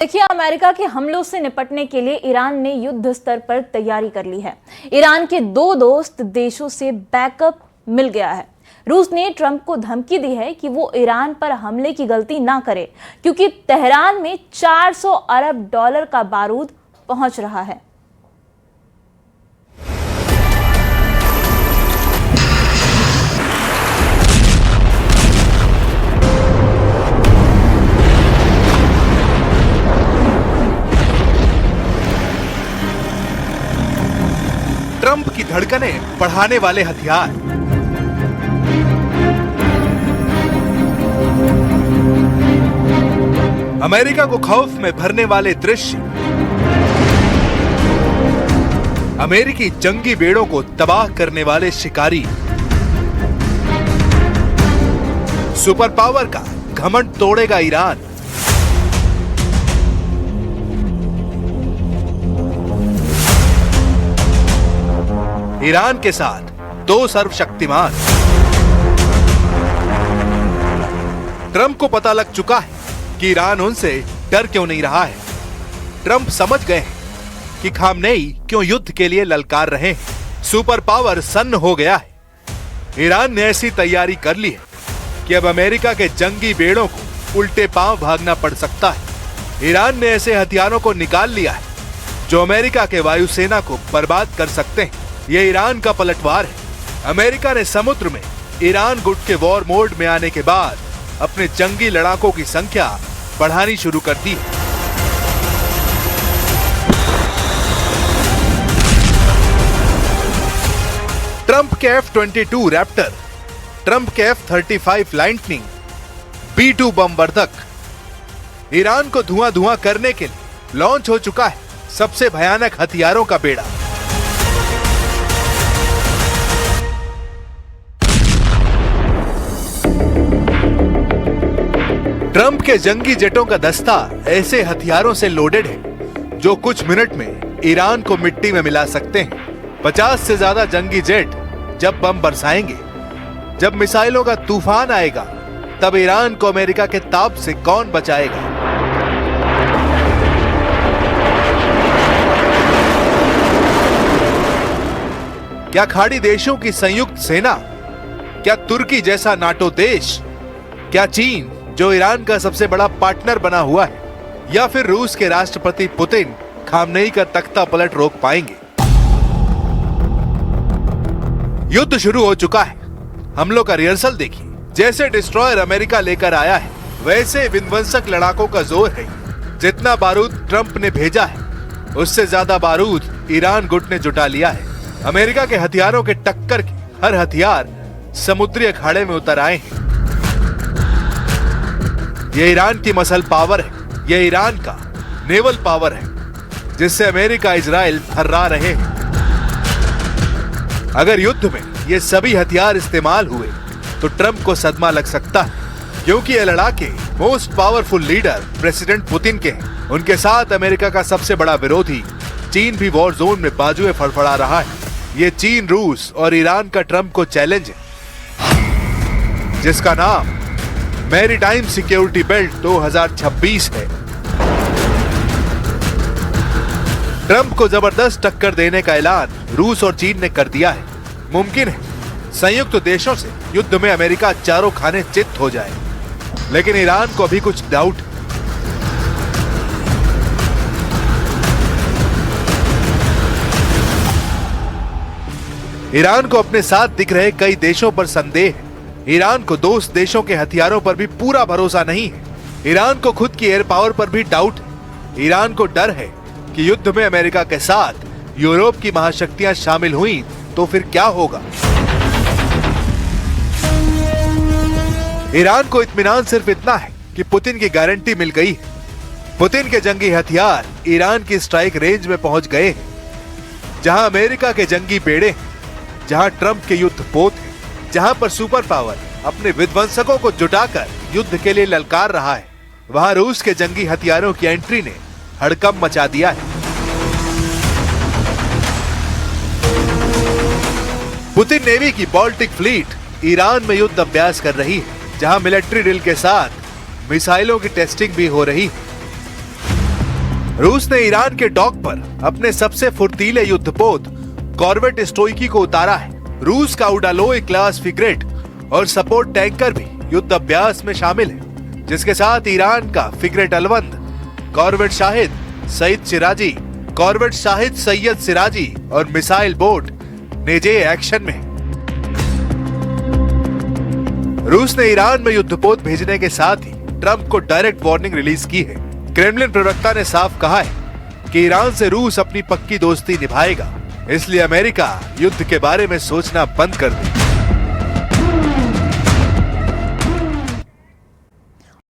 देखिए, अमेरिका के हमलों से निपटने के लिए ईरान ने युद्ध स्तर पर तैयारी कर ली है। ईरान के 2 दोस्त देशों से बैकअप मिल गया है। रूस ने ट्रंप को धमकी दी है कि वो ईरान पर हमले की गलती ना करे, क्योंकि तेहरान में 400 अरब डॉलर का बारूद पहुंच रहा है। ट्रंप की धड़कनें बढ़ाने वाले हथियार। अमेरिका को खौफ में भरने वाले दृश्य। अमेरिकी जंगी बेड़ों को तबाह करने वाले शिकारी। सुपर पावर का घमंड तोड़ेगा ईरान। ईरान के साथ 2 सर्वशक्तिमान। ट्रंप को पता लग चुका है कि ईरान उनसे डर क्यों नहीं रहा है। ट्रंप समझ गए हैं कि खामनेई क्यों युद्ध के लिए ललकार रहे हैं। सुपर पावर सन्न हो गया है। ईरान ने ऐसी तैयारी कर ली है कि अब अमेरिका के जंगी बेड़ों को उल्टे पांव भागना पड़ सकता है। ईरान ने ऐसे हथियारों को निकाल लिया है जो अमेरिका के वायुसेना को बर्बाद कर सकते हैं। ये ईरान का पलटवार है। अमेरिका ने समुद्र में ईरान गुट के वॉर मोड में आने के बाद अपने जंगी लड़ाकों की संख्या बढ़ानी शुरू कर दी है। ट्रंप के F-22 रैप्टर, ट्रंप के F-35 लाइटनिंग, B-2 बमवर्धक ईरान को धुआं करने के लिए लॉन्च हो चुका है सबसे भयानक हथियारों का बेड़ा। ट्रंप के जंगी जेटों का दस्ता ऐसे हथियारों से लोडेड है जो कुछ मिनट में ईरान को मिट्टी में मिला सकते हैं। 50 से ज्यादा जंगी जेट जब बम बरसाएंगे, जब मिसाइलों का तूफान आएगा, तब ईरान को अमेरिका के ताप से कौन बचाएगा। क्या खाड़ी देशों की संयुक्त सेना, क्या तुर्की जैसा नाटो देश, क्या चीन जो ईरान का सबसे बड़ा पार्टनर बना हुआ है, या फिर रूस के राष्ट्रपति पुतिन खामनेई का तख्ता पलट रोक पाएंगे। युद्ध शुरू हो चुका है। हमलों का रिहर्सल देखिए। जैसे डिस्ट्रॉयर अमेरिका लेकर आया है, वैसे विध्वंसक लड़ाकों का जोर है। जितना बारूद ट्रंप ने भेजा है, उससे ज्यादा बारूद ईरान गुट ने जुटा लिया है। अमेरिका के हथियारों के टक्कर के हर हथियार समुद्री अखाड़े में उतर आए हैं। ये ईरान की मसल पावर है, ये ईरान का नेवल पावर है, जिससे अमेरिका इजराइल थर्रा रहे हैं। अगर युद्ध में ये सभी हथियार इस्तेमाल हुए तो ट्रंप को सदमा लग सकता है, क्योंकि ये लड़ाके most powerful leader president Putin के हैं। उनके साथ अमेरिका का सबसे बड़ा विरोधी चीन भी वॉर जोन में बाजुए फड़फड़ा रहा है। ये चीन, रूस और ईरान का ट्रंप को चैलेंज है, जिसका नाम मैरीटाइम सिक्योरिटी बेल्ट 2026 है। ट्रंप को जबरदस्त टक्कर देने का ऐलान रूस और चीन ने कर दिया है। मुमकिन है संयुक्त देशों से युद्ध में अमेरिका चारों खाने चित हो जाए, लेकिन ईरान को अभी कुछ डाउट है। ईरान को अपने साथ दिख रहे कई देशों पर संदेह है। ईरान को दोस्त देशों के हथियारों पर भी पूरा भरोसा नहीं है। ईरान को खुद की एयर पावर पर भी डाउट है। ईरान को डर है कि युद्ध में अमेरिका के साथ यूरोप की महाशक्तियां शामिल हुई तो फिर क्या होगा। ईरान को इत्मीनान सिर्फ इतना है कि पुतिन की गारंटी मिल गई है। पुतिन के जंगी हथियार ईरान की स्ट्राइक रेंज में पहुंच गए हैं। जहां अमेरिका के जंगी बेड़े हैं, जहां ट्रंप के युद्ध पोत है, जहां पर सुपर पावर अपने विध्वंसकों को जुटाकर युद्ध के लिए ललकार रहा है, वहां रूस के जंगी हथियारों की एंट्री ने हड़कंप मचा दिया है। पुतिन नेवी की बाल्टिक फ्लीट ईरान में युद्ध अभ्यास कर रही है, जहां मिलिट्री ड्रिल के साथ मिसाइलों की टेस्टिंग भी हो रही है। रूस ने ईरान के डॉक पर अपने सबसे फुर्तीले युद्धपोत कॉर्वेट स्टोइकी को उतारा है। रूस का उडालोय क्लास फ्रिगेट और सपोर्ट टैंकर भी युद्ध अभ्यास में शामिल है, जिसके साथ ईरान का frigate Alvand, corvette Shahid Saeed Siraji, corvette Shahid Sayyed Siraji और मिसाइल बोट नेजे एक्शन में। रूस ने ईरान में युद्धपोत भेजने के साथ ही ट्रंप को डायरेक्ट वार्निंग रिलीज की है। क्रेमलिन प्रवक्ता ने साफ कहा है कि ईरान से रूस अपनी पक्की दोस्ती निभाएगा, इसलिए अमेरिका युद्ध के बारे में सोचना बंद कर दे।